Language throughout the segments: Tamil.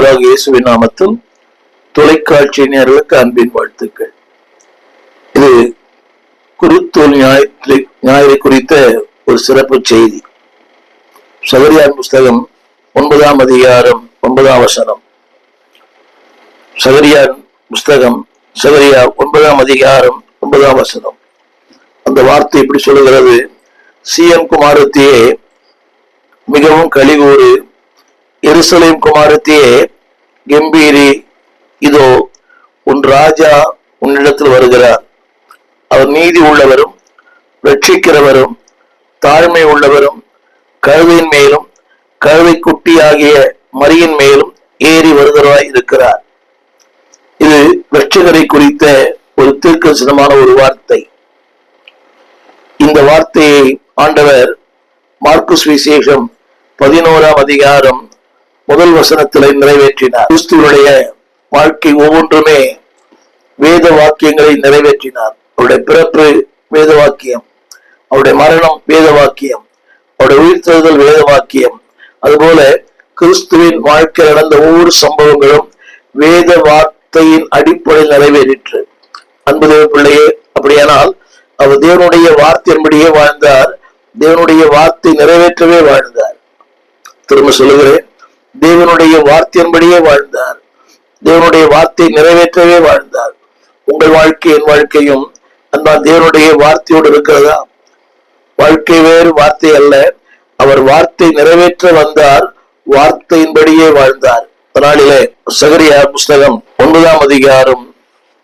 ஆண்டவராக இயேசுவின் நாமத்தில் தொலைக்காட்சி நேயர்களுக்கு அன்பின் வாழ்த்துக்கள். இது குருத்தோல் ஞாயிறு குறித்த ஒரு சிறப்பு செய்தி. சகரியார் புஸ்தகம் 9ஆம் அதிகாரம் 9ஆம் வசனம். சகரியார் புஸ்தகம் சகரியா 9ஆம் அதிகாரம் 9ஆம் வசனம். அந்த வார்த்தை இப்படி சொல்லுகிறது: சீயோன் குமாரத்தியே மிகவும் கலிகூறு, எருசலேம் குமாரத்தியே கம்பீரி, இதோ உன் ராஜா உன்னிடத்தில் வருகிறார். அவர் நீதி உள்ளவரும் ரட்சிக்கிறவரும் தாழ்மை உள்ளவரும் கழுதையின் மேலும் கழுதை குட்டி ஆகிய மரியின் மேலும் ஏறி வருகிறவராய் இருக்கிறார். இது ரட்சகரை குறித்த ஒரு தீர்க்கதரிசனமான ஒரு வார்த்தை. இந்த வார்த்தையை ஆண்டவர் மார்க்கு சுவிசேஷம் 11ஆம் அதிகாரம் 1 வசனத்திலே நிறைவேற்றினார். கிறிஸ்துவனுடைய வாழ்க்கை ஒவ்வொன்றுமே வேத வாக்கியங்களை நிறைவேற்றினார். அவருடைய பிறப்பு வேத வாக்கியம், அவருடைய மரணம் வேத வாக்கியம், அவருடைய உயிர்த்தெழுதல் வேத வாக்கியம். அதுபோல கிறிஸ்துவின் வாழ்க்கையில் நடந்த ஒவ்வொரு சம்பவங்களும் வேத வார்த்தையின் அடிப்படையில் நிறைவேறிற்று. அன்பு தேவ பிள்ளையே, அப்படியானால் அவர் தேவனுடைய வார்த்தையின்படியே வாழ்ந்தார். தேவனுடைய வார்த்தை நிறைவேற்றவே வாழ்ந்தார். திரும்ப சொல்லுகிறேன், தேவனுடைய வார்த்தையின்படியே வாழ்ந்தார். தேவனுடைய வார்த்தை நிறைவேற்றவே வாழ்ந்தார். உங்கள் வாழ்க்கை என் வாழ்க்கையும் அந்த தேவனுடைய வார்த்தையோடு இருக்கிறதா? வாழ்க்கை வேறு, வார்த்தை அல்ல. அவர் வார்த்தை நிறைவேற்ற வந்தார், வார்த்தையின்படியே வாழ்ந்தார். அதனாலே சகரியார் புஸ்தகம் 9ஆம் அதிகாரம்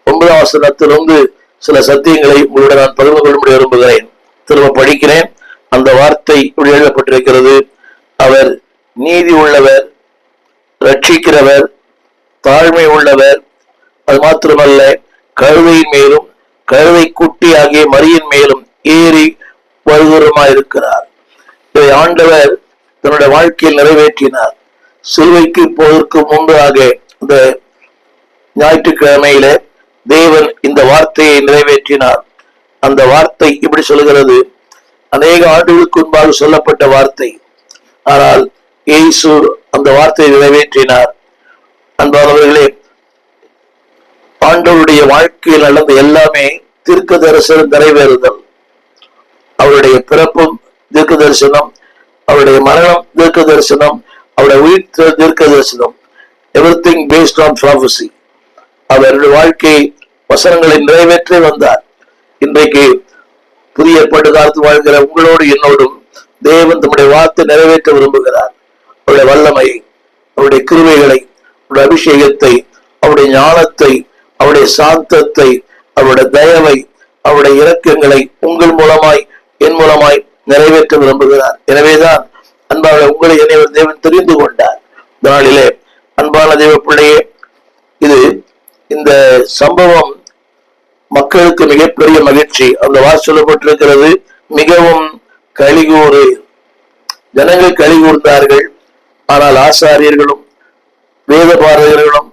9ஆம் வசனத்திலிருந்து சில சத்தியங்களை உங்களுடன் நான் பகிர்ந்து கொள்ளும்படி விரும்புகிறேன். திரும்ப படிக்கிறேன். அந்த வார்த்தை இப்படி எழுதப்பட்டிருக்கிறது: அவர் நீதி உள்ளவர், ரட்சிக்கிறவர், தாழ்மை உள்ளவர், அது மாத்திரமல்ல கழுதையின் மேலும் கழுதை குட்டி ஆகிய மரியின் மேலும் ஏறி வருகிறவராயிருக்கிறார். இதை ஆண்டவர் தன்னுடைய வாழ்க்கையில் நிறைவேற்றினார். சிலுவைக்கு போவதற்கு முன்பாக இந்த ஞாயிற்றுக்கிழமையில தேவன் இந்த வார்த்தையை நிறைவேற்றினார். அந்த வார்த்தை இப்படி சொல்லுகிறது. அநேக ஆண்டுகளுக்கு முன்பாக சொல்லப்பட்ட வார்த்தை, ஆனால் இயேசு அந்த வார்த்தையை நிறைவேற்றினார். அன்பானவர்களே, ஆண்டவருடைய வாழ்க்கையில் நடந்த எல்லாமே தீர்க்க தரிசனம் நிறைவேறுதல். அவருடைய பிறப்பும் தீர்க்க தரிசனம், அவருடைய மரணம் தீர்க்க தரிசனம், அவருடைய உயிர் தீர்க்க தரிசனம். Everything based on prophecy. அவருடைய வாழ்க்கை வசனங்களை நிறைவேற்றி வந்தார். இன்றைக்கு புதிய ஏற்பாட்டு காலத்தில் வாழ்கிற உங்களோடு என்னோடும் தேவன் தம்முடைய வார்த்தை நிறைவேற்ற விரும்புகிறார். அவருடைய வல்லமையை, அவருடைய கிருபைகளை, அவருடைய அபிஷேகத்தை, அவருடைய ஞானத்தை, அவருடைய சாந்தத்தை, அவருடைய தயவை, அவருடைய இரக்கங்களை உங்கள் மூலமாய் என் மூலமாய் நிறைவேற்ற விரும்புகிறார். எனவேதான் அன்பான உங்களை என்னைவர் தேவன் தெரிந்து கொண்டார். இந்த நாளிலே அன்பான தேவ பிள்ளையே, இந்த சம்பவம் மக்களுக்கு மிகப்பெரிய மகிழ்ச்சி. அந்த வார்த்தை சொல்லப்பட்டிருக்கிறது, மிகவும் கலிகூறு. ஜனங்கள் கலிகூர்ந்தார்கள். ஆனால் ஆசாரியர்களும் வேத பாரகர்களும்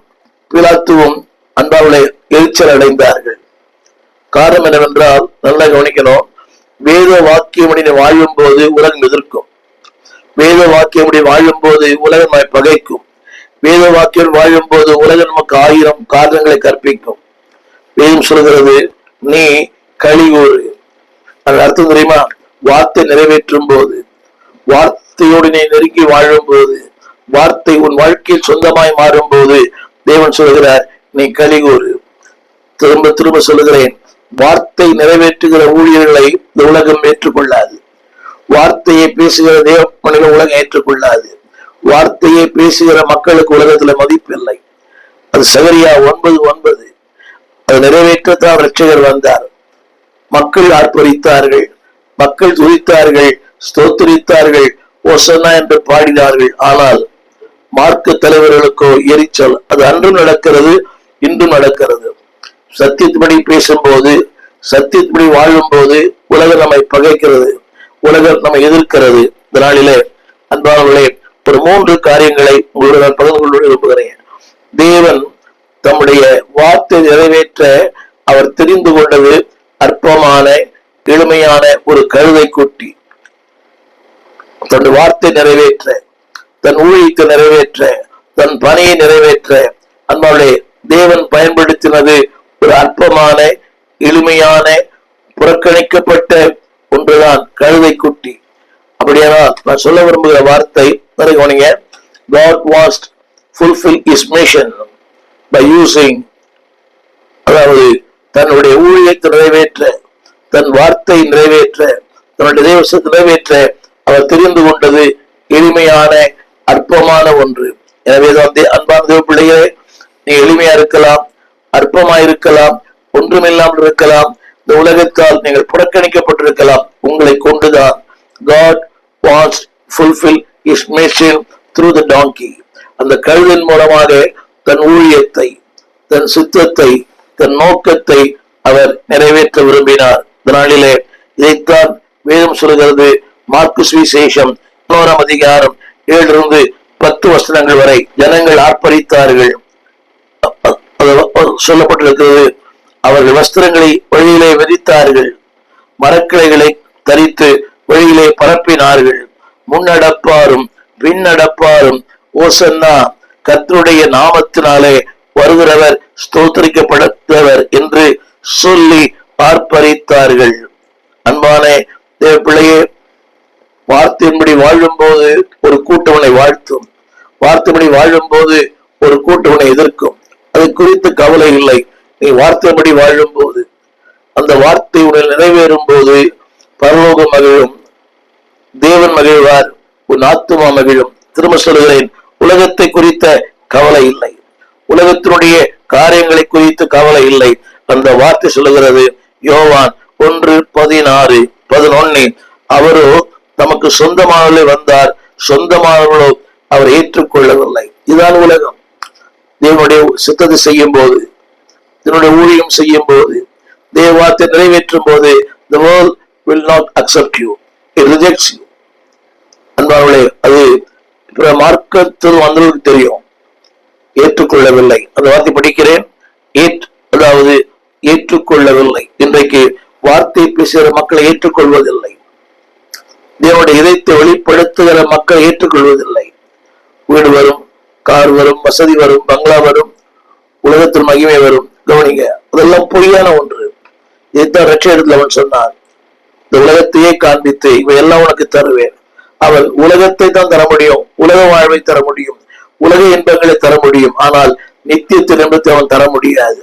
பிலாத்துவும் அன்பாவளை எரிச்சல் அடைந்தார்கள். காரணம் என்னவென்றால், நல்லா கவனிக்கணும், வேத வாக்கியமுடைய வாழும் போது உலகம் எதிர்க்கும். வேத வாக்கியமுடைய வாழும் போது உலகம் பகைக்கும். வேத வாக்கியம் வாழும் போது உலகம் நமக்கு 1000 காரணங்களை கற்பிக்கும். வேதம் சொல்கிறது, நீ கலிகூறு. அது அர்த்தம் தெரியுமா? வார்த்தை நிறைவேற்றும் போது, வார்த்தையோடு நீ நெருங்கி வாழும் போது, வார்த்தை உன் வாழ்க்கையில் சொந்தமாய் மாறும் போது தேவன் சொல்கிறார், நீ கலிகூறு. திரும்ப திரும்ப சொல்லுகிறேன், வார்த்தை நிறைவேற்றுகிற ஊழியர்களை இந்த உலகம் ஏற்றுக்கொள்ளாது. வார்த்தையை பேசுகிற தேவ மனிதன் உலகம் ஏற்றுக்கொள்ளாது. வார்த்தையை பேசுகிற மக்களுக்கு உலகத்துல மதிப்பில்லை. அது சகரியா 9:9. அது நிறைவேற்றத்தான் ரட்சகர் வந்தார். மக்கள் ஆர்ப்பரித்தார்கள், மக்கள் துதித்தார்கள், ஸ்தோத்திரித்தார்கள், ஓசன்னா என்று பாடினார்கள். ஆனால் மார்க்க தலைவர்களுக்கோ எரிச்சல். அது அன்றும் நடக்கிறது, இன்றும் நடக்கிறது. சத்தியத்தின்படி பேசும்போது, சத்தியத்தின்படி வாழும் போது உலகம் நம்மை பகைக்கிறது, உலகம் நம்மை எதிர்க்கிறது. இந்த நாளிலே அன்பானவர்களே, ஒரு 3 காரியங்களை உங்களுடன் நான் பகிர்ந்து கொள்ள விரும்புகிறேன். தேவன் தம்முடைய வார்த்தை நிறைவேற்ற அவர் தெரிந்து கொண்டது அற்பமான எளிமையான ஒரு கழுதை குட்டி. தன் வார்த்தை நிறைவேற்ற, தன் ஊழியத்தை நிறைவேற்ற தன் பணியை நிறைவேற்ற அன்பாலே தேவன் பயன்படுத்தினது ஒரு அற்பமான எளிமையான புறக்கணிக்கப்பட்ட ஒன்றுதான் கழுதை குட்டி. அப்படியானால் நான் சொல்ல விரும்புகிற வார்த்தை கவனிங்க. God wants to fulfill his mission by using, அதாவது தன்னுடைய ஊழியத்தை நிறைவேற்ற, தன் வார்த்தை நிறைவேற்ற, தன்னுடைய தேவசத்தை நிறைவேற்ற அவர் தெரிந்து கொண்டது எளிமையான அற்பமான ஒன்று. எனவே அன்பான தேவ பிள்ளைகளே, நீ எளிமையா இருக்கலாம், அற்பமா இருக்கலாம், ஒன்றுமில்லாமல் இருக்கலாம், இந்த உலகத்தால் நீங்கள் புறக்கணிக்கப்பட்டிருக்கலாம். உங்களை கொண்டுதான் God wants to fulfill his mission through the donkey. அந்த கழுதின் மூலமாக தன் ஊழியத்தை, தன் சித்தத்தை, தன் நோக்கத்தை அவர் நிறைவேற்ற விரும்பினார். இந்த நாளிலே இதைத்தான் வேதம் சொல்கிறது. மார்க்கு சுவிசேஷம் 11ஆம் அதிகாரம் 7-10 வசனங்கள் வரை ஜனங்கள் ஆர்ப்பரித்தார்கள். சொல்லப்பட்டிருக்கிறது, அவர்கள் வஸ்திரங்களை வழியிலே விரித்தார்கள், மரக்கிளைகளை தரித்து வழியிலே பரப்பினார்கள். முன்னடப்பாரும் பின்னடப்பாரும் ஓசன்னா, கர்த்தருடைய நாமத்தினாலே வருகிறவர் ஸ்தோத்திரிக்கப்பட்டவர் என்று சொல்லி ஆர்ப்பரித்தார்கள். அன்பான தேவ பிள்ளையே, வார்த்தையின்படி வாழும் போது ஒரு கூட்டவனை வாழ்த்தும், வார்த்தைப்படி வாழும் போது ஒரு கூட்டவனை எதிர்க்கும். அதை குறித்து கவலை இல்லை. நீ வார்த்தைப்படி வாழும் போது, அந்த வார்த்தை உடல் நிறைவேறும் போது பரலோகம் மகிழும், தேவன் மகிழ்வார், உன் ஆத்துமா மகிழும். திரும்ப சொல்கிறேன், உலகத்தை குறித்த கவலை இல்லை, உலகத்தினுடைய காரியங்களை குறித்து கவலை இல்லை. அந்த வார்த்தை சொல்லுகிறது, யோவான் 1:16-11, அவரோ நமக்கு சொந்தமானவர்களே வந்தார், சொந்தமானவர்களோ அவர் ஏற்றுக்கொள்ளவில்லை. இதுதான் உலகம். தேவனுடைய சித்தத்தை செய்யும் போது, இதனுடைய ஊழியம் செய்யும் போது, தேவ வார்த்தை நிறைவேற்றும் போது, the world will not accept you, it rejects you. அன்பானவர்களே, அது மார்க்கத்தில் வந்தவர்களுக்கு தெரியும், ஏற்றுக்கொள்ளவில்லை. அந்த வார்த்தை படிக்கிறேன், அதாவது ஏற்றுக்கொள்ளவில்லை. இன்றைக்கு வார்த்தை பேசுகிற மக்களை ஏற்றுக்கொள்வதில்லை, தேவனுடைய இதயத்தை வெளிப்படுத்துகிற மக்களை ஏற்றுக்கொள்வதில்லை. வீடு வரும், கார் வரும், வசதி வரும், பங்களா வரும், உலகத்தில் மகிமை வரும். கவனிங்க, அதெல்லாம் பொய்யான ஒன்று. இதைத்தான் ரட்சகத்தில் அவன் சொன்னான், இந்த உலகத்தையே காண்பித்து இவையெல்லாம் உனக்கு தருவேன். அவன் உலகத்தை தான் தர முடியும், உலக வாழ்வை தர முடியும், உலக இன்பங்களை தர முடியும். ஆனால் நித்தியத்தின் இன்பத்தை அவன் தர முடியாது.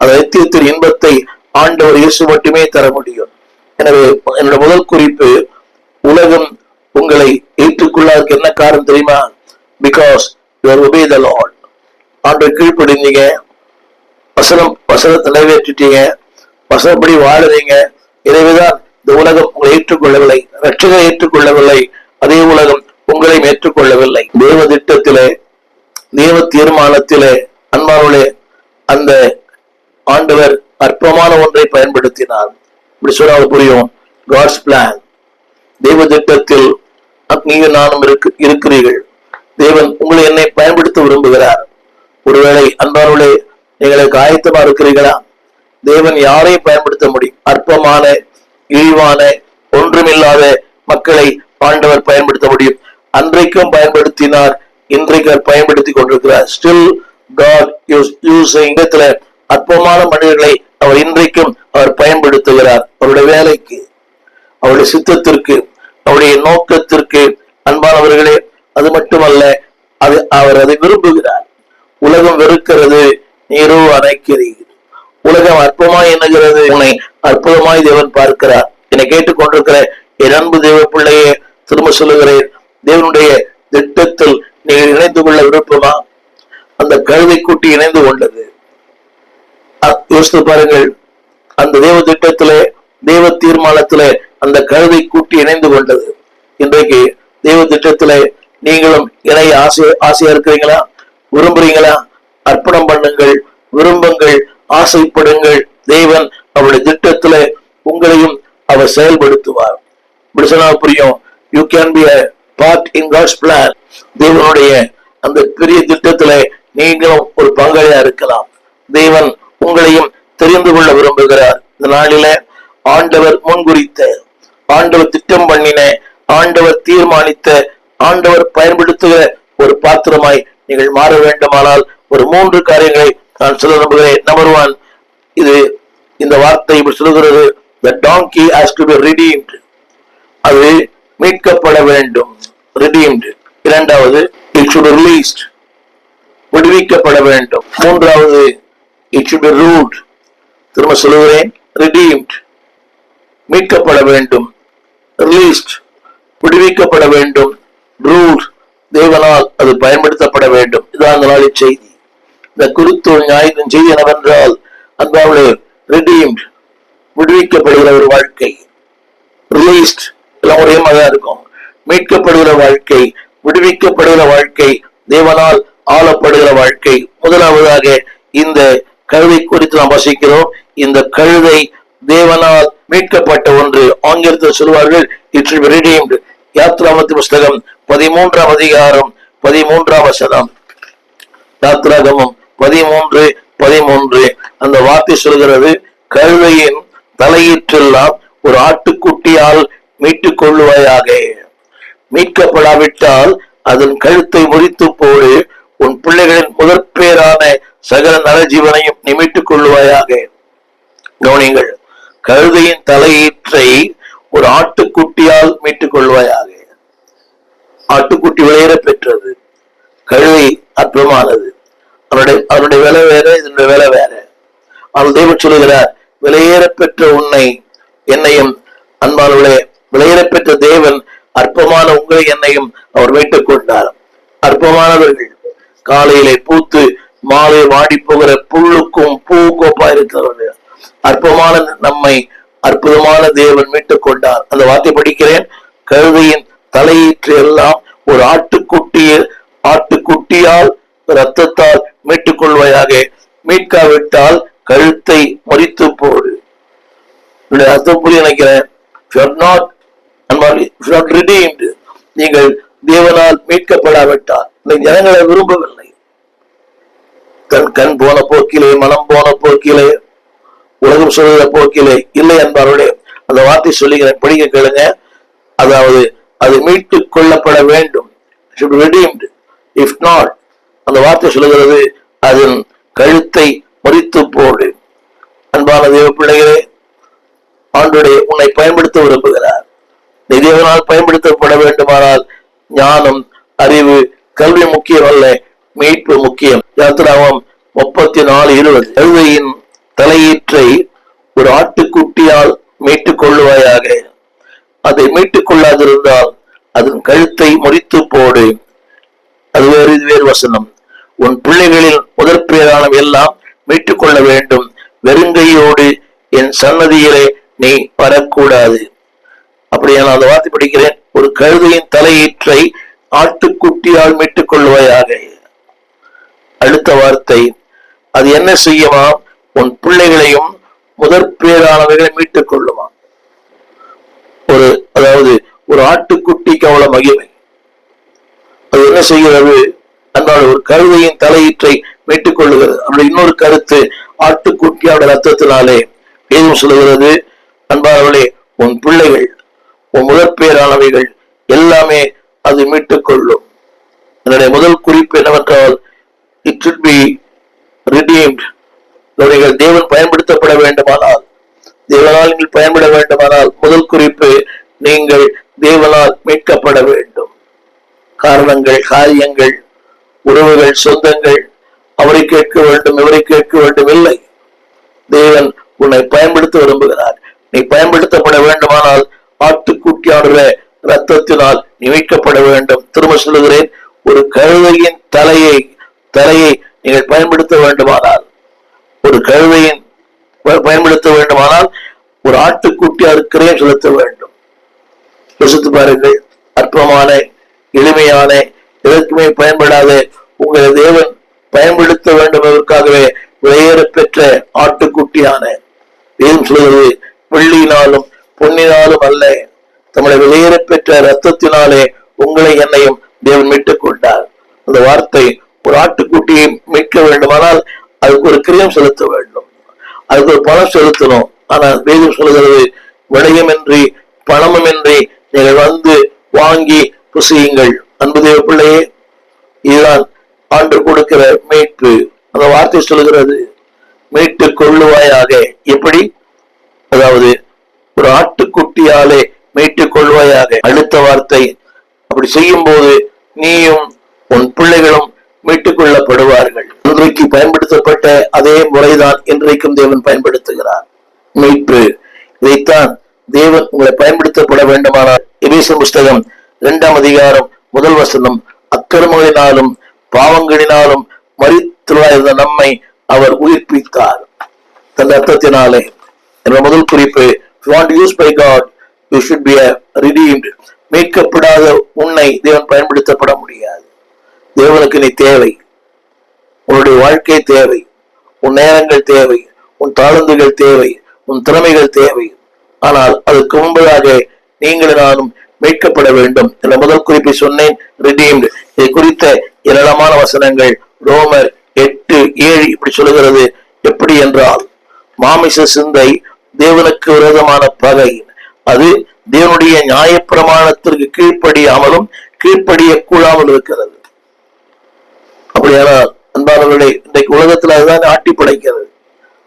அந்த நித்தியத்தின் இன்பத்தை ஆண்டவர் இயேசு மட்டுமே தர முடியும். எனவே என்னோட முதல் குறிப்பு, உலகம் உங்களை ஏற்றுக்கொள்ளாததுக்கு என்ன காரணம் தெரியுமா? Because you are obey the Lord. ஆண்டவர் கீழ்ப்படிந்தீங்க, வசனத்தை நிறைவேற்றிட்டீங்க, வசனப்படி வாழுறீங்க. எனவேதான் இந்த உலகம் உங்களை ஏற்றுக்கொள்ளவில்லை, ரட்சகரை ஏற்றுக்கொள்ளவில்லை, அதே உலகம் உங்களையும் ஏற்றுக்கொள்ளவில்லை. தேவ திட்டத்திலே, தேவ தீர்மானத்திலே அன்பானவர்களே, அந்த ஆண்டவர் அற்பமான ஒன்றை பயன்படுத்தினார். இப்படி சொன்னால் புரியும். காட்ஸ் பிளான், தேவ திட்டத்தில் நீயும் நானும் இருக்கிறீர்கள். தேவன் உங்களை என்னை பயன்படுத்த விரும்புகிறார். ஒருவேளை அன்பானவர்களே, நீங்களுக்கு ஆயத்தமா இருக்கிறீர்களா? தேவன் யாரையும் பயன்படுத்த முடியும். அற்பமான, இழிவான, ஒன்றுமில்லாத மக்களை ஆண்டவர் பயன்படுத்த முடியும். அன்றைக்கும் பயன்படுத்தினார், இன்றைக்கு பயன்படுத்தி கொண்டிருக்கிறார். Still God using. அற்பமான மனிதர்களை அவர் இன்றைக்கும் அவர் பயன்படுத்துகிறார், அவருடைய வேலைக்கு, அவருடைய சித்தத்திற்கு, அவருடைய நோக்கத்திற்கு. அன்பானவர்களே, அது மட்டுமல்ல, அவர் அதை விரும்புகிறார். உலகம் வெறுக்கிறது, நீரோ அணைக்கிறீர். உலகம் அற்பமாய் எண்ணுகிறது, உன்னை அற்புதமாய் தேவன் பார்க்கிறார். என்னை கேட்டுக்கொண்டிருக்கிற என் அன்பு தேவ பிள்ளையே, திரும்ப சொல்லுகிறேன், தேவனுடைய திட்டத்தில் நீங்கள் இணைந்து கொள்ள விருப்பமா? அந்த கழுதை குட்டி இணைந்து கொண்டது. யோசித்து பாருங்கள், அந்த தேவ திட்டத்திலே, தேவ தீர்மானத்திலே அந்த கழுதை குட்டி இணைந்து கொண்டது. இன்றைக்கு தேவ திட்டத்திலே நீங்களும் இணைய ஆசையா இருக்கிறீங்களா? விரும்புறீங்களா? அர்ப்பணம் பண்ணுங்கள், விரும்புங்கள், ஆசைப்படுங்கள். தேவன் அவருடைய திட்டத்திலே உங்களையும் அவர் செயல்படுத்துவார். இப்படி சொன்னா புரியும். You can be a part in God's plan. தேவனுடைய அந்த பெரிய திட்டத்திலே நீங்களும் ஒரு பங்காளியா இருக்கலாம். தேவன் உங்களையும் தெரிந்து கொள்ள விரும்புகிறார். இந்த நாளில ஆண்டவர் முன்குறித்த, ஆண்டவர் திட்டம் பண்ணின, ஆண்டவர் தீர்மானித்த, ஆண்டவர் பயன்படுத்துகிற ஒரு பாத்திரமாய் நீங்கள் மாற வேண்டுமானால் ஒரு 3 காரியங்களை நான் சொல்ல நம்புகிறேன். நம்பர் 1, இது இந்த வார்த்தை இப்படி சொல்லுகிறது, the donkey has to be redeemed. அது மீட்கப்பட வேண்டும், redeemed. இரண்டாவது, it should be released, விடுவிக்கப்பட வேண்டும். மூன்றாவது, it should be ruled. திரும்ப சொல்லுகிறேன், redeemed, மீட்கப்பட வேண்டும், released, விடுவிக்கப்பட வேண்டும், ruled, தேவனால் அது பயன்படுத்தப்பட வேண்டும். இதான் அந்த நாளின் செய்தி. இந்த குருத்தோல் ஞாயிற்றின் செய்தி என்னவென்றால், அன்பாளே, redeemed, விடுவிக்கப்படுகிற ஒரு வாழ்க்கை, released, எல்லாம் ஒரே மாதிரி இருக்கும். மீட்கப்படுகிற வாழ்க்கை, விடுவிக்கப்படுகிற வாழ்க்கை, தேவனால் ஆளப்படுகிற வாழ்க்கை. முதலாவதாக இந்த கழுதை குறித்து நாம் வசிக்கிறோம். இந்த கழுதை தேவனால் மீட்கப்பட்ட ஒன்று. ஆங்கிலத்தில் சொல்வார்கள், it should be redeemed. யாத்ராகமத்தின் புஸ்தகம் 13ஆம் அதிகாரம் 13ஆம் வசனம். யாத்ராகமம் 13:13 அந்த வார்த்தை சொல்கிறது, கழுதையின் தலையீற்றெல்லாம் ஒரு ஆட்டுக்குட்டியால் மீட்டுக் கொள்ளுவாயாக. மீட்கப்படாவிட்டால் அதன் கழுத்தை முறித்து போடு, உன் பிள்ளைகளின் முதற்பேரான சகல நரஜீவனையும் நீ மீட்டுக் கொள்ளுவாயாக. கவனிங்கள், கழுதையின் தலையீற்றை ஒரு ஆட்டுக்குட்டியால் மீட்டுக் கொள்வாயாக. ஆட்டுக்குட்டி விளையேற பெற்றது, கழுதை அற்பமானது. அவனுடைய விலை வேற, இதனுடைய விலை வேற. அவன் தேவன் சொல்லுகிறார், விலையேற பெற்ற உன்னை என்னையும், அன்பானவர்களே, விலையேற பெற்ற தேவன் அற்பமான உங்களை என்னையும் அவர் மீட்டுக் கொண்டார். அற்பமானவர்கள், காலையிலே பூத்து மாலை வாடி போகிற புல்லுக்கும் பூக்கோப்பா இருக்கிறவர்கள், அற்பமான நம்மை அற்புதமான தேவன் மீட்டுக் கொண்டார். அந்த வார்த்தை படிக்கிறேன், கழுதையின் தலையீற்று எல்லாம் ஒரு ஆட்டுக்குட்டியால் ரத்தத்தால் மீட்டுக் கொள்வாயாக. மீட்காவிட்டால் கழுத்தை முறித்து போடு. அர்த்தம் புரிய நினைக்கிறேன். நீங்கள் தேவனால் மீட்கப்படாவிட்டால், ஜனங்களை விரும்பவில்லை, கண் போன போக்கிலே, மனம் போன போக்கிலே, உலகம் சொல்லுகிற போக்கிலே இல்லை என்பவர்களே. அந்த வார்த்தை சொல்லுகிறேன், படிக்க கேளுங்க. அதாவது அது மீட்டுக் கொள்ளப்பட வேண்டும். If not, அந்த வார்த்தை சொல்லுகிறது, அதன் கழுத்தை முறித்து போடு. அன்பான தேவ பிள்ளைகளே, ஆண்டவரே உன்னை பயன்படுத்த விரும்புகிறார். நீ தேவனால் பயன்படுத்தப்பட வேண்டுமானால் ஞானம், அறிவு, கல்வி முக்கியம் அல்ல, மீட்பு முக்கியம். யாத்திராகமம் 34:20 கழுதையின் தலையீற்றை ஒரு ஆட்டுக்குட்டியால் மீட்டுக் கொள்ளுவாயாக. அதை மீட்டுக் கொள்ளாதிருந்தால் அதன் கழுத்தை முறித்து போடு. அது வேறு வசனம். உன் பிள்ளைகளில் முதற்பேரானவை எல்லாம் மீட்டுக் கொள்ள வேண்டும். வெறுங்கையோடு என் சன்னதியிலே நீ வரக்கூடாது. அப்படியே நான் அந்த வார்த்தை படிக்கிறேன், ஒரு கழுதையின் தலையீற்றை ஆட்டுக்குட்டியால் மீட்டுக் கொள்வாயாக. அடுத்த வார்த்தை, அது என்ன செய்யுமா? உன் பிள்ளைகளையும் முதற்பேரானவைகளை மீட்டுக் கொள்ளுமா. அதாவது ஒரு ஆட்டுக்குட்டிக்கு அவ்வளவு மகிமை. அது என்ன செய்கிறது? அதனால ஒரு கழுதையின் தலையீற்றை மீட்டுக் கொள்ளுகிறது. அப்படி இன்னொரு கருத்து, ஆட்டுக்குட்டியோட ரத்தத்தினாலே வேதம் சொல்லுகிறது, அன்பானவர்களே, உன் பிள்ளைகள், உன் முதற்பேரானவைகள் எல்லாமே அது மீட்டுக் கொள்ளும். என்னுடைய முதல் குறிப்பு என்னவென்றால், இட் should be redeemed. தேவன் பயன்படுத்தப்பட வேண்டுமானால், தேவனால் நீங்கள் பயன்பட வேண்டுமானால், முதல் குறிப்பு, நீங்கள் தேவனால் மீட்கப்பட வேண்டும். காரணங்கள், காரியங்கள், உறவுகள், சொந்தங்கள், அவரை கேட்க வேண்டும், இவரை கேட்க வேண்டும் இல்லை. தேவன் உன்னை பயன்படுத்த விரும்புகிறார். நீ பயன்படுத்தப்பட வேண்டுமானால் ஆட்டுக்குட்டியாடுற ரத்தத்தினால் நீ மீட்கப்பட வேண்டும். திரும்ப சொல்லுகிறேன், ஒரு கழுதையின் தலையை நீங்கள் பயன்படுத்த வேண்டுமானால், ஒரு கழுதையின் பயன்படுத்த வேண்டுமானால் ஒரு ஆட்டுக்குட்டியார் கிரயம் செலுத்த வேண்டும். யோசித்து பாருங்கள், அற்பமான, எளிமையான, எதற்குமே பயன்படாத உங்களை தேவன் பயன்படுத்த வேண்டும் என்பதற்காகவே விலையேற பெற்ற ஆட்டுக்குட்டியான வேதம் சொல்கிறது, வெள்ளியினாலும் பொன்னினாலும் அல்ல, தம்முடைய விலையேற பெற்ற ரத்தத்தினாலே உங்களை என்னையும் தேவன் மீட்டுக் கொண்டார். அந்த வார்த்தை, ஒரு ஆட்டுக்குட்டியை மீட்க வேண்டுமானால் அதுக்கு ஒரு கிரியம் செலுத்த வேண்டும், அதுக்கு ஒரு பணம் செலுத்தணும். ஆனால் வேதம் சொல்கிறது, விடயமின்றி பணமுமின்றி நீங்கள் வந்து வாங்கி புசியுங்கள். அன்பு தேவ பிள்ளையே, இதுதான் ஆண்டு கொடுக்கிற மீட்பு. அந்த வார்த்தை சொல்லுகிறது மீட்டுக் கொள்ளுவாயாக. எப்படி? அதாவது ஒரு ஆட்டுக்குட்டியாலே மீட்டுக் கொள்வாயாக. அடுத்த வார்த்தை, அப்படி செய்யும் போது நீயும் உன் பிள்ளைகளும் மீட்டுக் கொள்ளப்படுவார்கள். இன்றைக்கு பயன்படுத்தப்பட்ட அதே முறைதான் இன்றைக்கும் தேவன் பயன்படுத்துகிறார். மீட்பு. இதைத்தான் தேவன் உங்களை பயன்படுத்தப்பட வேண்டுமானால் எபேசியர் புஸ்தகம் 2ஆம் அதிகாரம் 1 வசனம், அக்கிரமங்களினாலும் பாவங்களினாலும் மரித்துள்ளாயிருந்த நம்மை அவர் உயிர்ப்பித்தார் தன் ரத்தத்தினாலே. என்ற முதல் குறிப்பு, if you want to use by God, you should be redeemed. மீட்கப்படாத உன்னை தேவன் பயன்படுத்தப்பட முடியாது. தேவனுக்கு நீ தேவை, உன்னுடைய வாழ்க்கை தேவை, உன் நேரங்கள் தேவை, உன் தாளந்துகள் தேவை, உன் திறமைகள் தேவை. ஆனால் அதுக்கு முன்பதாக நீங்கள் நானும் மீட்கப்பட வேண்டும் என்ற முதல் குறிப்பை சொன்னேன். redeemed. இதை குறித்த ஏராளமான வசனங்கள் ரோமர் 8:7 இப்படி சொல்லுகிறது. எப்படி என்றால், மாமிச சிந்தை தேவனுக்கு விரோதமான பகை, அது தேவனுடைய நியாயப்பிரமாணத்திற்கு கீழ்ப்படியாமலும் கீழ்ப்படிய கூடாமல் இருக்கிறது. அப்படியானால் அன்பானவர்களே, இன்றைக்கு உலகத்தில் அதுதான் ஆட்டி படைக்கிறது.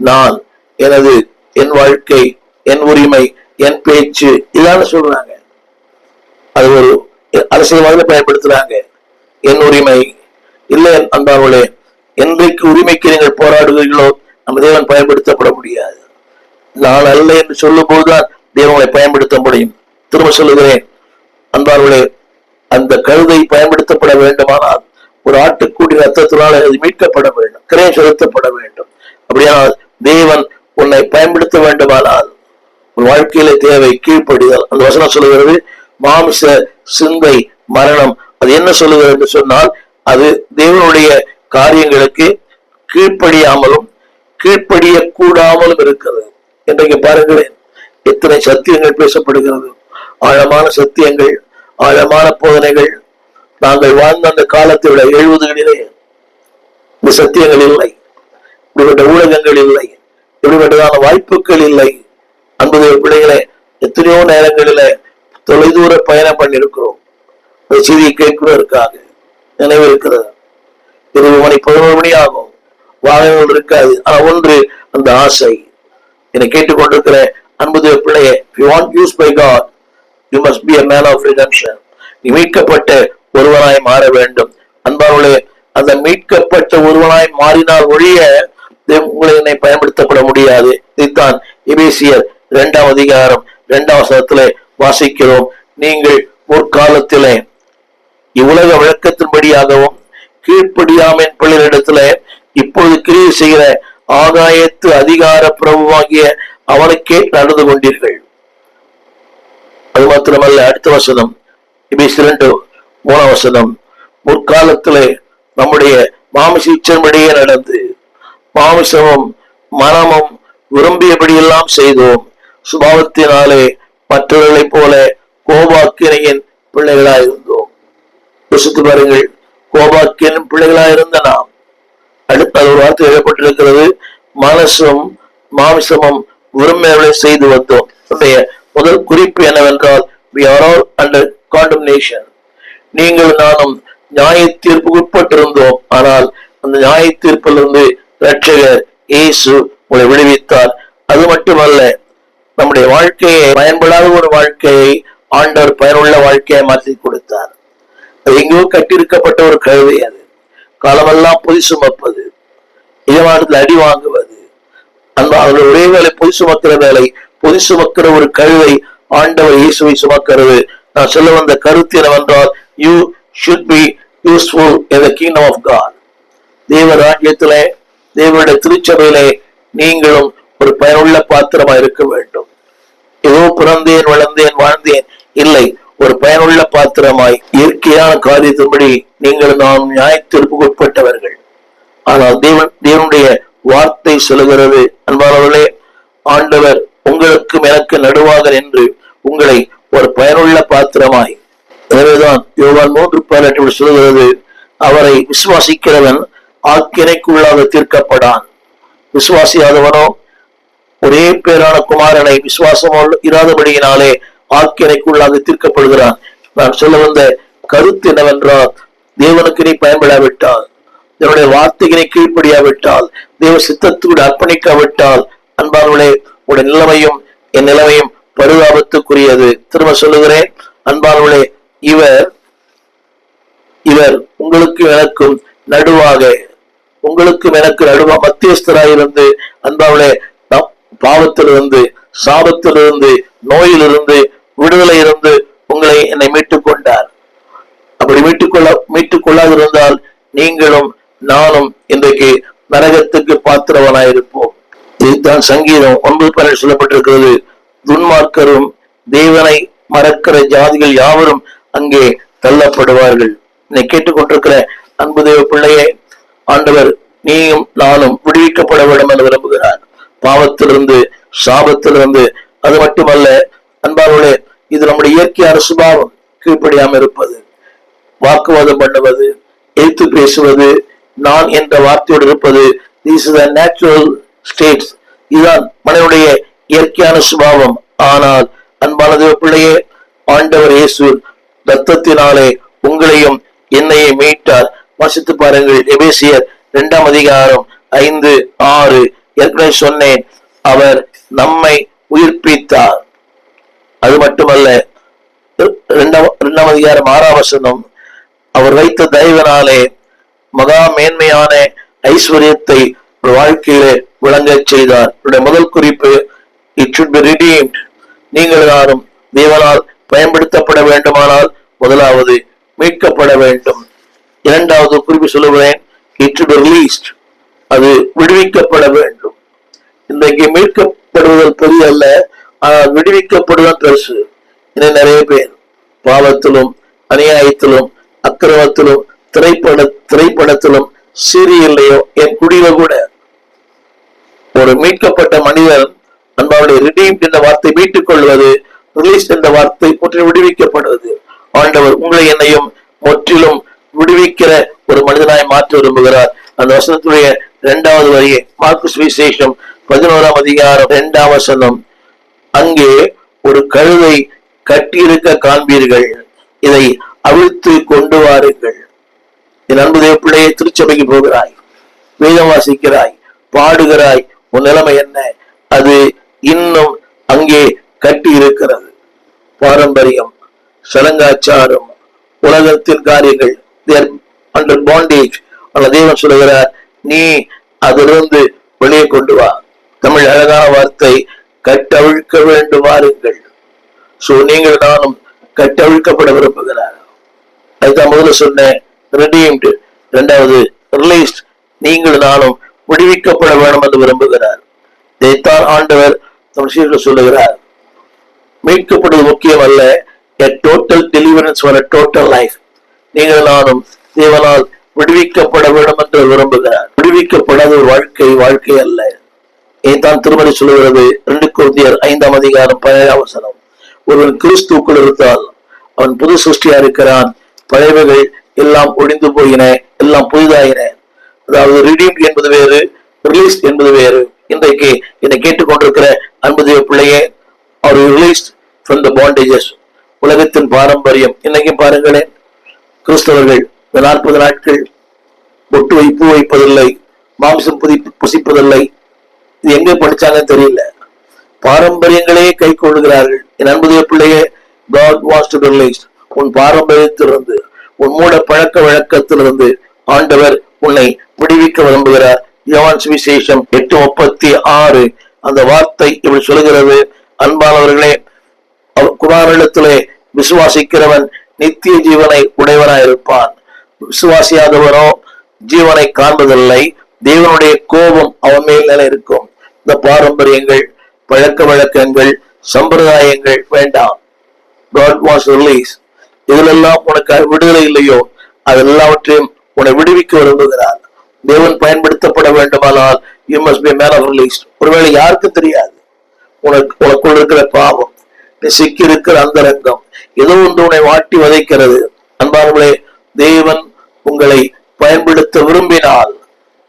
நான், எனது, என் வாழ்க்கை, என் உரிமை, என் பேச்சு, இதான சொல்றாங்க. அது ஒரு அரசியல்வாதில பயன்படுத்துறாங்க. என் உரிமை இல்லை. அன்பானவர்களே, என்றைக்கு உரிமைக்கு நீங்கள் போராடுகிறீர்களோ நம்ம தேவன் பயன்படுத்தப்பட முடியாது. நான் அல்ல என்று சொல்லும் போதுதான் தேவனை பயன்படுத்த முடியும். திரும்ப சொல்லுகிறேன் அன்பானவர்களே, அந்த கழுதை பயன்படுத்தப்பட வேண்டுமானால் ஒரு ஆட்டுக்குடி ரத்தத்தினால் அது மீட்கப்பட வேண்டும், கிரயம் செலுத்தப்பட வேண்டும். அப்படியானால் தேவன் உன்னை பயன்படுத்த வேண்டுமானால் உன் வாழ்க்கையில தேவை கீழ்ப்படிதல். அந்த வசனம் சொல்லுகிறது மாமிச சிந்தை மரணம். அது என்ன சொல்லுகிறது என்று சொன்னால், அது தேவனுடைய காரியங்களுக்கு கீழ்ப்படியாமலும் கீழ்ப்படிய கூடாமலும் இருக்கிறது. இன்றைக்கு பாருங்களேன், எத்தனை சத்தியங்கள் பேசப்படுகிறது, ஆழமான சத்தியங்கள், ஆழமான போதனைகள். நாங்கள் வாழ்ந்த அந்த காலத்தை விட 70களிலே இந்த சத்தியங்கள் இல்லை, இப்படிப்பட்ட ஊடகங்கள் இல்லை, இப்படிப்பட்டதான வாய்ப்புகள் இல்லை. அன்புடைய பிள்ளைகளே, எத்தனையோ நேரங்களில தொலைதூர பயணம் பண்ணிருக்கிறோம் செய்தியை கேட்கிறதற்காக. நினைவு இருக்கிறது, 20 மணி 11 மணி ஆகும், வாகனங்கள் இருக்காது. ஆனா ஒன்று, அந்த ஆசை. என்னை கேட்டுக்கொண்டிருக்கிற அன்புடைய பிள்ளையே, if you want use by God, you must be a man of redemption. நீ மீட்கப்பட்ட ஒருவனாய் மாற வேண்டும். அன்பானவர்களே, அந்த மீட்கப்பட்ட ஒருவனாய் மாறினால் ஒழிய உங்களை என்னை பயன்படுத்தப்பட முடியாது. இதைத்தான் எபேசியர் 2ஆம் அதிகாரம் 2ஆம் வசனத்திலே வாசிக்கிறோம். நீங்கள் முற்காலத்திலே இவ்வுலக விளக்கத்தின்படியாகவும் கீழ்ப்படியாமின் பிள்ளைகளிடத்துல இப்பொழுது கிரியை செய்கிற ஆகாயத்து அதிகார பிரபுவாகிய அவனுக்கே நடந்து கொண்டீர்கள். அது மாத்திரமல்ல, அடுத்த வசனம் எபேசியர் 2:3 வசனம், முற்காலத்திலே நம்முடைய மாமிச இச்சையின்படியே நடந்து மாமிசமும் மனமும் விரும்பியபடியெல்லாம் செய்தோம். சுபாவத்தினாலே மற்றவர்களைப் போல கோபாக்கினையின் பிள்ளைகளாயிருந்தோம். யோசித்து பாருங்கள், கோபாக்கியனின் பிள்ளைகளாயிருந்த நாம். அடுத்த ஒரு வார்த்தை எழுதப்பட்டிருக்கிறது, மனசும் மாமிசமும் விரும்பியவர்களை செய்து வந்தோம். முதல் குறிப்பு என்னவென்றால், we are all under condemnation. நீங்கள் நானும் நியாய தீர்ப்புக்கு உட்பட்டிருந்தோம். ஆனால் அந்த நியாய தீர்ப்பிலிருந்து இரட்சகர் இயேசு உங்களை விடுவித்தார். அது மட்டுமல்ல, நம்முடைய வாழ்க்கையை பயன்படாத ஒரு வாழ்க்கையை ஆண்டவர் பயனுள்ள வாழ்க்கையை மாற்றி கொடுத்தார். அது எங்கேயோ கட்டியிருக்கப்பட்ட ஒரு கழுதை. அது காலமெல்லாம் பொதி சுமப்பது, இதமானத்தில் அடி வாங்குவது, அந்த அவர்கள் ஒரே வேலை பொதி சுமக்கிற வேலை. பொதி சுமக்கிற ஒரு கழுதை ஆண்டவர் இயேசுவை சுமக்கிறது. நான் சொல்ல வந்த கருத்து என்னவென்றால், you should be useful in the kingdom of God. தேவ ராஜ்யத்திலே, தேவனுடைய திருச்சபையிலே நீங்களும் ஒரு பயனுள்ள பாத்திரமா இருக்க வேண்டும். ஏதோ பிறந்தேன் வளர்ந்தேன் வாழ்ந்தேன் இல்லை, ஒரு பயனுள்ள பாத்திரமாய் இயற்கையான காரியத்தின்படி நீங்கள் நாம் நியாயத்திற்கு உட்பட்டவர்கள். ஆனால் தேவனுடைய வார்த்தை சொல்லுகிறது, அன்பானவர்களே, ஆண்டவர் உங்களுக்கும் எனக்கு நடுவாக நின்று உங்களை ஒரு பயனுள்ள பாத்திரமாய். எனவேதான் யோவான் 3:18 சொல்லுகிறது, அவரை விசுவாசிக்கிறவன் ஆக்கினைக்குள்ளாக தீர்க்கப்படான். விசுவாசியாதவனோ ஒரே பேரான குமாரனை விசுவாசம் இராதபடியினாலே ஆக்கினைக்குள்ளாக தீர்க்கப்படுகிறான். நான் சொல்ல வந்த கருத்து என்னவென்றால், தேவனுக்கு நீ பயன்படாவிட்டால், என்னுடைய வார்த்தைகளை கீழ்ப்படியாவிட்டால், தேவ சித்தத்தோடு அர்ப்பணிக்காவிட்டால், அன்பானவர்களே, உடைய நிலைமையும் என் நிலைமையும் பரிதாபத்துக்குரியது. திரும்ப சொல்லுகிறேன், அன்பானவர்களே, இவர் உங்களுக்கு எனக்கும் நடுவாக, உங்களுக்கும் எனக்கு நடுவா மத்தியஸ்தராயிருந்து, அன்பானவர்களே, பாவத்திலிருந்து, சாபத்திலிருந்து, நோயிலிருந்து, விடுதலை இருந்து உங்களை என்னை மீட்டுக் கொண்டார். அப்படி மீட்டுக் கொள்ளாதிருந்தால் நீங்களும் நானும் இன்றைக்கு நரகத்துக்கு பாத்திரவனாயிருப்போம். இதுதான் சங்கீதம் 9:12 சொல்லப்பட்டிருக்கிறது. துன்மார்க்கரும் தேவனை மறக்கிற ஜாதிகள் யாவரும் அங்கே தள்ளப்படுவார்கள். என்னை கேட்டுக்கொண்டிருக்கிற அன்பு தேவ பிள்ளையே, ஆண்டவர் நீயும் நானும் விடுவிக்கப்பட வேண்டும் என்று விரும்புகிறார், பாவத்திலிருந்து, சாபத்திலிருந்து. அது மட்டுமல்ல அன்பானவர்களே, இது நம்முடைய இயற்கையான சுபாவம். கீழ்ப்படியாமல் இருப்பது, வாக்குவாதம் பண்ணுவது, எதிர்த்து பேசுவது, நான் என்ற வார்த்தையோடு இருப்பது, these are the natural states. இதுதான் மனிதனுடைய இயற்கையான சுபாவம். ஆனால் அன்பான தேவ பிள்ளையே, ஆண்டவர் இயேசு ரத்தத்தினாலே உங்களையும் என்னையும் மீட்டார். வாசித்து பாருங்கள், எபேசியர் 2ஆம் அதிகாரம் 5, 6. ஏற்கனவே சொன்னேன், அவர் நம்மை உயிர்ப்பித்தார். அது மட்டுமல்ல, 2ஆம் அதிகாரம் 6ஆம் வசனம், அவர் வைத்த தயவினாலே மகா மேன்மையான ஐஸ்வர்யத்தை வாழ்க்கையிலே விளங்க செய்தார். முதல் குறிப்பு, இட் should be redeemed. நீங்கள் யாரும் தேவனால் பயன்படுத்தப்பட வேண்டுமானால் முதலாவது மீட்கப்பட வேண்டும். இரண்டாவது குறிப்பு சொல்லுகிறேன், இட் should be released. அது விடுவிக்கப்பட வேண்டும். இன்றைக்கு மீட்கப்படுவதல் பெரிய அல்ல, விடுவிக்கப்படுவதும் பெருசு. இன்னும் நிறைய பேர் பாவத்திலும், அநியாயத்திலும், அக்கிரமத்திலும், திரைப்படத்திலும், சீரியல்லையோ, என் குடியில கூட ஒரு மீட்கப்பட்ட மனிதன், அன்பாவுடைய ரிடீம்ட் என்ற வார்த்தை மீட்டுக் கொள்வது, ரிலீஸ் என்ற வார்த்தை முற்றிலும் விடுவிக்கப்படுவது. ஆண்டவர் உங்களை என்னையும் முற்றிலும் விடுவிக்கிற ஒரு மனிதனாய் மாற்ற விரும்புகிறார். அந்த வசனத்துடைய 2வது வரியை மார்க்கு சுவிசேஷம் 11ஆம் அதிகாரம் 2ஆம் வசனம், அங்கே ஒரு கழுதை கட்டியிருக்க காண்பீர்கள், இதை அவிழ்த்து கொண்டு வாருங்கள். என் அன்பு தேவ பிள்ளையை, திருச்சபைக்கு போகிறாய், வேதம் வாசிக்கிறாய், பாடுகிறாய், உன் நிலைமை என்ன? அது இன்னும் அங்கே கட்டி இருக்கிறது. பாரம்பரியம், சலங்காச்சாரம், உலகத்தின் காரியங்கள், அண்டர் பாண்டேஜ். தேவன் சொல்லுகிறார், நீ அதிலிருந்து வெளியே கொண்டு வா. தமிழ் அழகான வார்த்தை, கட்டவிழ்க்க வேண்டும் வாருங்கள். சோ நீங்கள் நானும் கட்டவிழ்க்கப்பட விரும்புகிறார். அதுதான் முதல்ல சொன்னேன், redeemed. இரண்டாவது released. நீங்கள் நானும் விடுவிக்கப்பட வேண்டும் என்று விரும்புகிறார். இதைத்தான் ஆண்டவர் தம் சீடர்களுக்கு சொல்லுகிறார். மீட்கப்படுவது முக்கியம் அல்ல, a total deliverance for a total life. நீங்கள் நானும் தேவனால் விடுவிக்கப்பட வேண்டும் என்று விரும்புகிறார். விடுவிக்கப்படாத ஒரு வாழ்க்கை அல்ல. இதைத்தான் திருமறை சொல்லுகிறது. 2 கொரிந்தியர் 5ஆம் அதிகாரம் 17ஆம் வசனம், ஒருவன் கிறிஸ்துவுக்குள் இருந்தால் அவன் புது சிருஷ்டியா இருக்கிறான், பழையவைகள் எல்லாம் ஒழிந்து போயின, எல்லாம் புதிதாயின. அதாவது ரிடீம் என்பது வேறு, ரிலீஸ் என்பது வேறு. இன்றைக்கு என்னை கேட்டுக்கொண்டிருக்கிற அன்பு தேவ பிள்ளையே, அவர் ரிலீஸ்ட் ஃப்ரம் த பாண்டேஜஸ். உலகத்தின் பாரம்பரியம். இன்னைக்கு பாருங்களேன், கிறிஸ்தவர்கள் 40 நாட்கள் பூ வைப்பதில்லை, மாம்சம் புசிப்பதில்லை. இது எங்க படிச்சாங்கன்னு தெரியல. பாரம்பரியங்களே கை கொள்ளுகிறார்கள். என் அன்பு தேவ பிள்ளையே, God wants to release. உன் பாரம்பரியத்திலிருந்து, உன் மூட பழக்க வழக்கத்திலிருந்து ஆண்டவர் உன்னை விடுவிக்க விரும்புகிறார். யோவான் சுவிசேஷம் 8:36 அந்த வார்த்தை இப்படி சொல்லுகிறது, அன்பானவர்களே, குமாரனிடத்திலே விசுவாசிக்கிறவன் நித்திய ஜீவனை உடையவனாயிருப்பான், விசுவாசியாதவனோ ஜீவனை காண்பதில்லை, தேவனுடைய கோபம் அவன் மேல் நிலை இருக்கும். இந்த பாரம்பரியங்கள், பழக்க வழக்கங்கள், சம்பிரதாயங்கள் வேண்டாம். God wants to release. இதிலெல்லாம் உனக்கு விடுதலை இல்லையோ, அது எல்லாவற்றையும் உன்னை விடுவிக்க விரும்புகிறார். தேவன் பயன்படுத்தப்பட வேண்டுமானால் you must be a man of release. ஒருவேளை யாருக்கு தெரியாது உனக்குள் இருக்கிற பாவம், நீ சிக்கி இருக்கிற அந்தரங்கம், ஏதோ ஒன்று உன்னை வாட்டி வதைக்கிறது. அன்பானவர்களே, தேவன் உங்களை பயன்படுத்த விரும்பினால்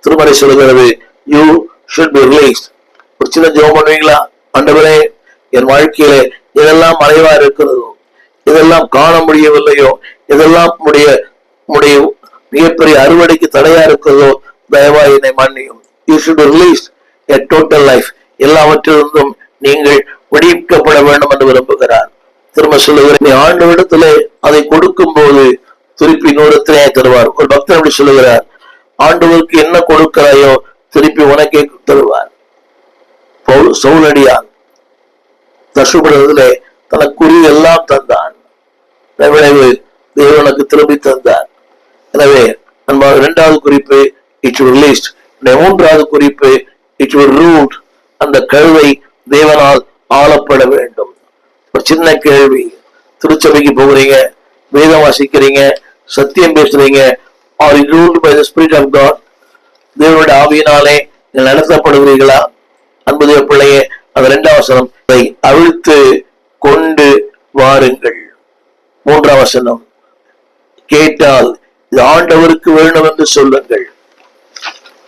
திருமறை சொல்கிறது, you should be released. ஒரு சின்ன ஜெபம் பண்ணுவீங்களா? ஆண்டவரே, என் வாழ்க்கையிலே இதெல்லாம் மறைவா இருக்கிறதோ, இதெல்லாம் காண முடியவில்லையோ, இதெல்லாம் மிகப்பெரிய அறுவடைக்கு தடையா இருக்கிறதோ தயவாய் என்னை மன்னியும். You should release a total life. எல்லாவற்றிலிருந்தும் நீங்கள் விடுவிக்கப்பட வேண்டும் என்று விரும்புகிறார். திரும்ப சொல்லுகிறேன், நீ ஆண்டவரிடத்திலே அதை கொடுக்கும் போது திருப்பி நூறத்திலே தருவார். ஒரு பக்தர் அப்படி சொல்லுகிறார், ஆண்டவருக்கு என்ன கொடுக்கிறாயோ திருப்பி உனக்கே தருவார். சவுலடியான் தசுபடத்திலே தனக்குரிய எல்லாம் தந்தான், விளைவு தேவனுக்கு திரும்பி தந்தார். எனவே அன்பாக இரண்டாவது குறிப்பு இட் ரிலீஸ்ட். மூன்றாவது குறிப்பு இட் ரூல்ட். அந்த கழுவை தேவனால் ஆளப்பட வேண்டும். ஒரு சின்ன கேள்வி, திருச்சபைக்கு போகிறீங்க, வேதம் வாசிக்கிறீங்க, சத்தியம் பேசுறீங்க, are you ruled by the spirit of God? தேவனுடைய ஆவியினாலே நடத்தப்படுகிறீர்களா? அன்பு தேவ பிள்ளையே, அந்த இரண்டாம் வசனம், அவிழ்த்து கொண்டு வாருங்கள். மூன்றாம் வசனம், கேட்டால் இது ஆண்டவருக்கு வேண்டும் என்று சொல்லுங்கள்.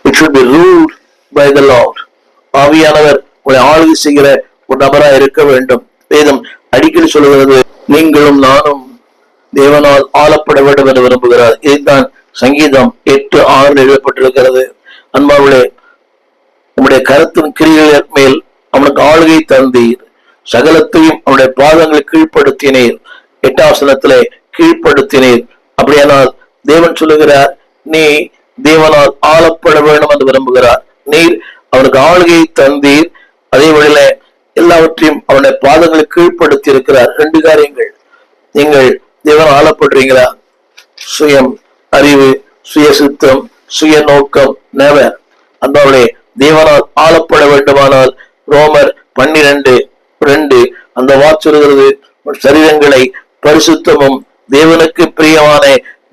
It should be ruled by the Lord. ஆவியானவர் உங்களை ஆளுகை செய்கிற ஒரு நபரா இருக்க வேண்டும். வேதம் அடிக்கடி சொல்லுகிறது, நீங்களும் நானும் தேவனால் ஆளப்பட வேண்டும் என்று விரும்புகிறார். இதுதான் சங்கீதம் 8:6 எழுதப்பட்டிருக்கிறது. அன்பார்களே, உங்களுடைய கருத்தின் கிரியைகள் மேல் அவனுக்கு ஆளுகை தந்தீர், சகலத்தையும் அவனுடைய பாதங்களை கீழ்ப்படுத்தினீர். 8ஆம் வசனத்திலே கீழ்ப்படுத்தினீர். அப்படியானால் தேவன் சொல்லுகிறார், நீ தேவனால் ஆளப்பட வேண்டும் என்று விரும்புகிறார். நீர் அவனுக்கு ஆளுகை தந்தீர், அதே வழியில எல்லாவற்றையும் அவனுடைய பாதங்களை கீழ்ப்படுத்தி இருக்கிறார். 2 காரியங்கள். நீங்கள் தேவன் ஆளப்படுறீங்களா? சுயம் அறிவு, சுய சித்தம், சுய நோக்கம் நெவர். அந்தவளே தேவனால் ஆளப்பட வேண்டுமானால் ரோமர் 12:2 அந்த வார்த்தை சரீரங்களை பரிசுத்தமும் தேவனுக்கு பிரியமான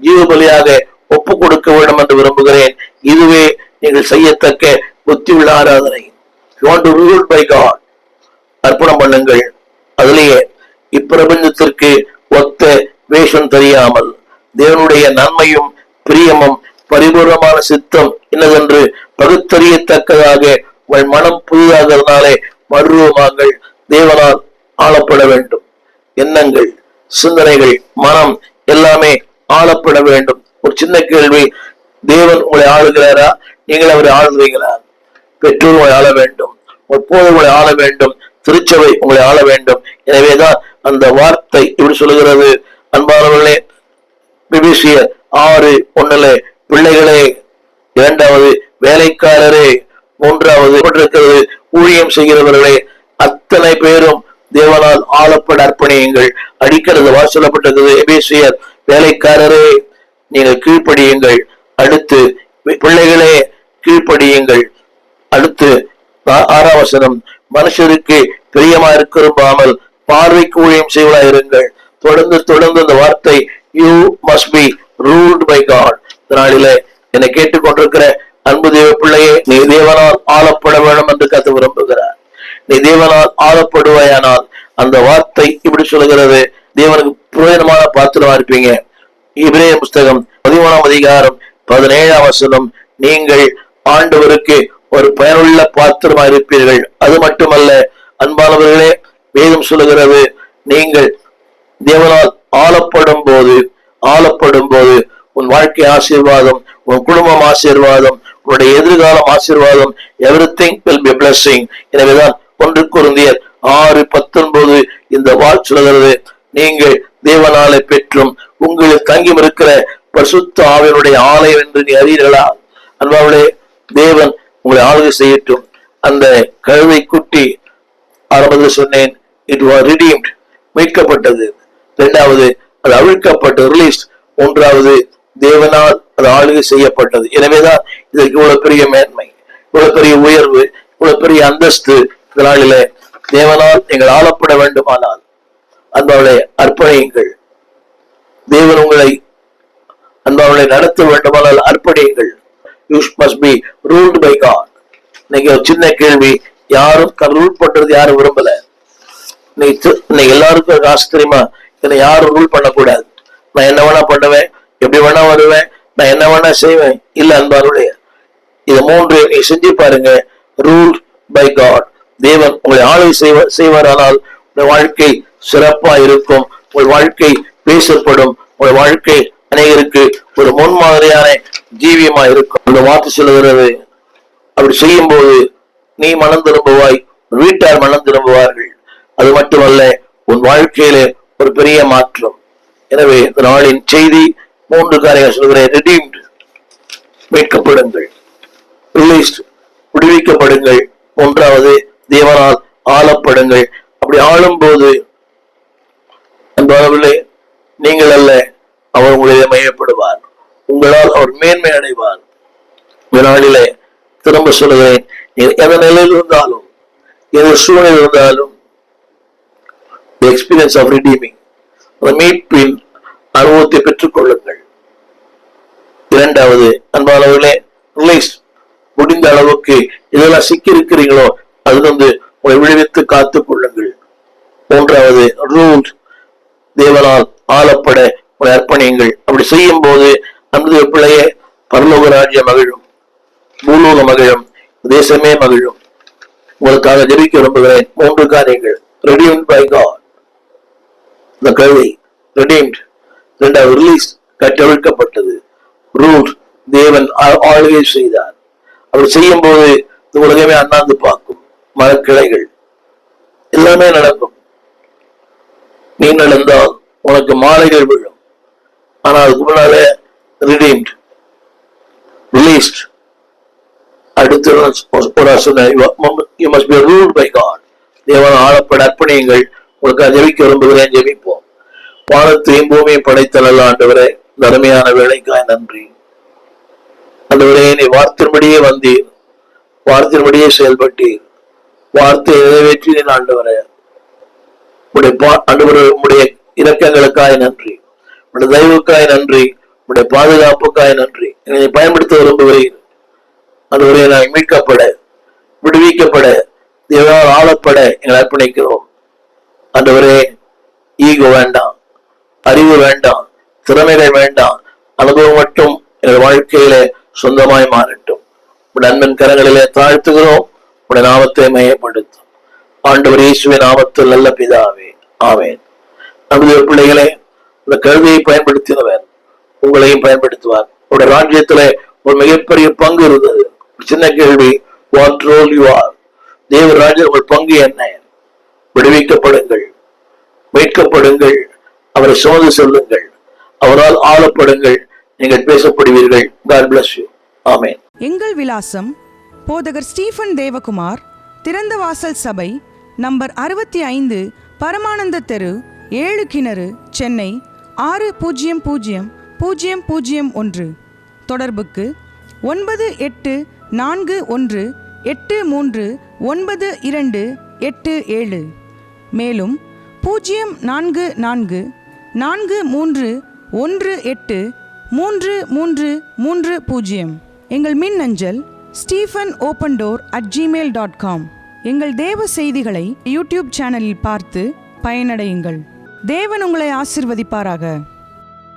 ஜீவ பலியாக ஒப்பு கொடுக்க வேண்டும் என்று விரும்புகிறேன். இதுவே நீங்கள் செய்யத்தக்க புத்தி உள்ள ஆராதனை. You want to rule by God. அர்ப்பணம் பண்ணுங்கள். அதிலேயே இப்பிரபஞ்சத்திற்கு ஒத்த வேஷம் தெரியாமல் தேவனுடைய நன்மையும் பிரியமும் பரிபூர்ணமான சித்தம் என்னதென்று பகுத்தறியத்தக்கதாக உங்கள் மனம் புதிதாகிறதுனாலே மறுரூபமாங்கள். தேவனால் ஆளப்பட வேண்டும். எண்ணங்கள், சிந்தனைகள், மனம் எல்லாமே ஆளப்பட வேண்டும். ஒரு சின்ன கேள்வி, தேவன் உங்களை ஆளுகிறாரா? நீங்கள் அவரை ஆளுகிறீங்களா? பெற்றோர் உங்களை ஆள வேண்டும், முற்போது உங்களை ஆள வேண்டும், திருச்சபை உங்களை ஆள வேண்டும். எனவேதான் அந்த வார்த்தை இப்படி சொல்லுகிறது. அன்பானவர்களே, எபேசியர் 6:1 பிள்ளைகளே, 2வது வேலைக்காரரே, 3வது ஊழியம் செய்கிறவர்களே, அத்தனை பேரும் தேவனால் ஆளப்பட அர்ப்பணியுங்கள். அடிக்கிறது வாசலப்பட்டிருக்கிறது. எபேசியர் வேலைக்காரரே நீங்கள் கீழ்ப்படியுங்கள். அடுத்து பிள்ளைகளே கீழ்ப்படியுங்கள். அடுத்து 6ஆம் வசனம், மனுஷருக்கு பிரியமா இருக்கிறாமல் பார்வைக்கு ஊழியம் செய்வதா இருங்கள். தொடர்ந்து அந்த வார்த்தை you must be ruled by God. இதனால என்னை கேட்டுக்கொண்டிருக்கிற அன்பு தேவ பிள்ளையே, நீ தேவனால் ஆளப்பட வேண்டும் என்று கத்து விரும்புகிறார். நீ தேவனால் ஆளப்படுவாயானால் அந்த வார்த்தை இப்படி சொல்லுகிறது, தேவனுக்கு பிரயோஜனமான பாத்திரமா இருப்பீங்க. இப்ரேயர் புஸ்தகம் 11ஆம் அதிகாரம் 17ஆம் வசனம், நீங்கள் ஆண்டவருக்கு ஒரு பயனுள்ள பாத்திரமா இருப்பீர்கள். அது மட்டுமல்ல அன்பானவர்களே, வேதம் சொல்லுகிறது, நீங்கள் தேவனால் ஆளப்படும் போது உன் வாழ்க்கை ஆசீர்வாதம், உன் குடும்பம் ஆசீர்வாதம், உன்னுடைய எதிர்காலம் ஆசீர்வாதம். Everything will be blessing. எனவேதான் 1 கொரிந்தியர் 6:19 இந்த வார்த்தை சொல்கிறது, நீங்கள் தேவனாலே பெற்றும் உங்களில் தங்கி இருக்கிற பரிசுத்த ஆவியினுடைய ஆலயம் என்று நீ அறியீர்களா? அன்பாவளே, தேவன் உங்களை ஆளுகை செய்யட்டும். அந்த கழுதை குட்டி ஆரம்பத்தில் சொன்னேன், இட் வாஸ் ரிடீம்ட், மீட்கப்பட்டது. 2வது அது அவிழ்க்கப்பட்டது, ரிலீஸ். 3வது தேவனால் அது ஆளுகை செய்யப்பட்டது. எனவேதான் இதற்கு இவ்வளவு பெரிய மேன்மை, இவ்வளவு பெரிய உயர்வு, இவ்வளவு பெரிய அந்தஸ்து. இதனால தேவனால் நீங்கள் ஆளப்பட வேண்டுமானால் அன்பவளை அர்ப்பணியுங்கள். தேவன் உங்களை அன்பவளை நடத்த வேண்டுமானால் அர்ப்பணியுங்கள். You must be ruled by God. நீங்க சின்ன கேள்வி, யாரும் ரூல் பண்றது யாரும் விரும்பல. நீ எல்லாருக்கும் ஆச்சரியமா, என்னை யாரும் ரூல் பண்ணக்கூடாது, நான் என்ன வேணா பண்ணுவேன், எப்படி வேணா வருவேன், நான் என்ன வேணா செய்வேன். இல்ல அன்பாருடைய, இது 3 நீ செஞ்சு பாருங்க. Rule by God. தேவன் உங்களை ஆளுகை செய்வாரானால் உங்கள் வாழ்க்கை சிறப்பா இருக்கும். உங்கள் வாழ்க்கை பேசப்படும், உங்கள் வாழ்க்கை அநேகருக்கு ஒரு முன்மாதிரியான ஜீவியமா இருக்கும். அந்த வார்த்தை சொல்லுகிறது, அப்படி செய்யும் போது நீ மனம் திரும்புவாய், வீட்டார் மனம் திரும்புவார்கள். அது மட்டுமல்ல, உன் வாழ்க்கையிலே ஒரு பெரிய மாற்றம். எனவே இந்த நாளின் செய்தி 3 காரியங்கள் சொல்கிறேன். ரெடீம்டு, மீட்கப்படுங்கள். ரிலீஸ்ட், விடுவிக்கப்படுங்கள். 1வது, தேவனால் ஆளப்படுங்கள். அப்படி ஆளும் போது அன்பானவர்களே, நீங்கள் அல்ல, அவர் உங்களிலே மையப்படுவார். உங்களால் அவர் மேன்மை அடைவார். இந்த நாளிலே திரும்ப சொல்லுகிறேன், எந்த நிலையில் இருந்தாலும், எந்த சூழ்நிலை இருந்தாலும், எக்ஸ்பீரியன்ஸ் ஆஃப் ரிடீமிங், மீட்பின் அனுபவத்தை பெற்றுக் கொள்ளுங்கள். 2வது, அன்பானவர்களே, ரிலீஸ், முடிந்த அளவுக்கு இதெல்லாம் சிக்கி இருக்கிறீங்களோ அதிலிருந்து உங்களை விடுவித்து காத்துக் கொள்ளுங்கள். 3வது, ரூல், தேவனால் ஆளப்பட உங்களை அர்ப்பணியுங்கள். அப்படி செய்யும் போது அந்த பிள்ளையே பரலோக ராஜ்யம் மகிழும், பூலோக மகிழும், தேசமே மகிழும். உங்களுக்காக ஜெபிக்க விரும்புகிறேன். 3 காரியங்கள். redeemed by God, இந்த கல்வி redeemed. 2வது, ரிலீஸ், கட்டவிழ்க்கப்பட்டது. ரூல், தேவன் ஆளுகை செய்தார். அப்படி செய்யும் போது இந்த உலகமே அண்ணாந்து பார்க்கும். மரக்கிளைகள் எல்லாமே நடக்கும். நீ நடந்தால் உனக்கு மாலைகள் விழும். ஆனால் அதுக்கு முன்னாலே redeemed, released. அடுத்து you must be ruled by God. தேவன் ஆளப்பட அர்ப்பணியுங்கள். உங்களுக்கு ஜெபிக்க விரும்புகிறேன். ஜெபிப்போம். வானத்தையும் பூமியையும் படைத்த நல்ல ஆண்டவரே, அருமையான வேலைக்காய் நன்றி. ஆண்டவரே, நீ வார்த்தையின்படியே வந்தீர், வார்த்தையின்படியே செயல்பட்டீர், வார்த்தையை நிறைவேற்றினீர். ஆண்டவரே, உடைய இரக்கங்களுக்காய் நன்றி, உடைய தயவுக்காய் நன்றி, உடைய பாதுகாப்புக்காய் நன்றி. என்னை பயன்படுத்த விரும்புகிறீர். ஆண்டவரே, நான் மீட்கப்பட, விடுவிக்கப்பட, தேவனால் ஆளப்பட எங்களை அர்ப்பணிக்கிறோம். ஆண்டவரே, ஈகோ வேண்டாம், அறிவு வேண்டாம், திறமைகள் வேண்டாம், அனுபவம் மட்டும் எங்கள் வாழ்க்கையில சொந்தமாய் மாறட்டும். உடைய அன்பின் கரங்களிலே தாழ்த்துகிறோம். உடைய நாமத்தை மையப்படுத்தும். ஆண்டவர் இயேசுவின் நாமத்தில் நல்ல பிதாவே, ஆமென். நம்முடைய பிள்ளைகளே, இந்த கல்வியை பயன்படுத்தினவர் உங்களையும் பயன்படுத்துவார். உடைய ராஜ்யத்துல ஒரு மிகப்பெரிய பங்கு இருந்தது. சின்ன கேள்வி, வாட் ரோல் யூ ஆர்? தேவ ராஜ்யம் உங்கள் பங்கு என்ன? விடுவிக்கப்படுங்கள், மீட்கப்படுங்கள், அவரை சுமந்து செல்லுங்கள், அவரால் ஆளப்படுங்கள், நீங்கள் பேசப்படுவீர்கள். God bless you. ஆமென். எங்கள் விலாசம் போதகர் ஸ்டீஃபன் தேவகுமார், திறந்த வாசல் சபை, நம்பர் 65, பரமானந்த தெரு, 7 கிணறு, சென்னை 600001. தொடர்புக்கு 9841839287. மேலும் 0444183330. எங்கள் மின்னஞ்சல் stephenopendor@gmail.com. எங்கள் தேவ செய்திகளை யூடியூப் சேனலில் பார்த்து பயனடையுங்கள். தேவன் உங்களை ஆசீர்வதிப்பாராக.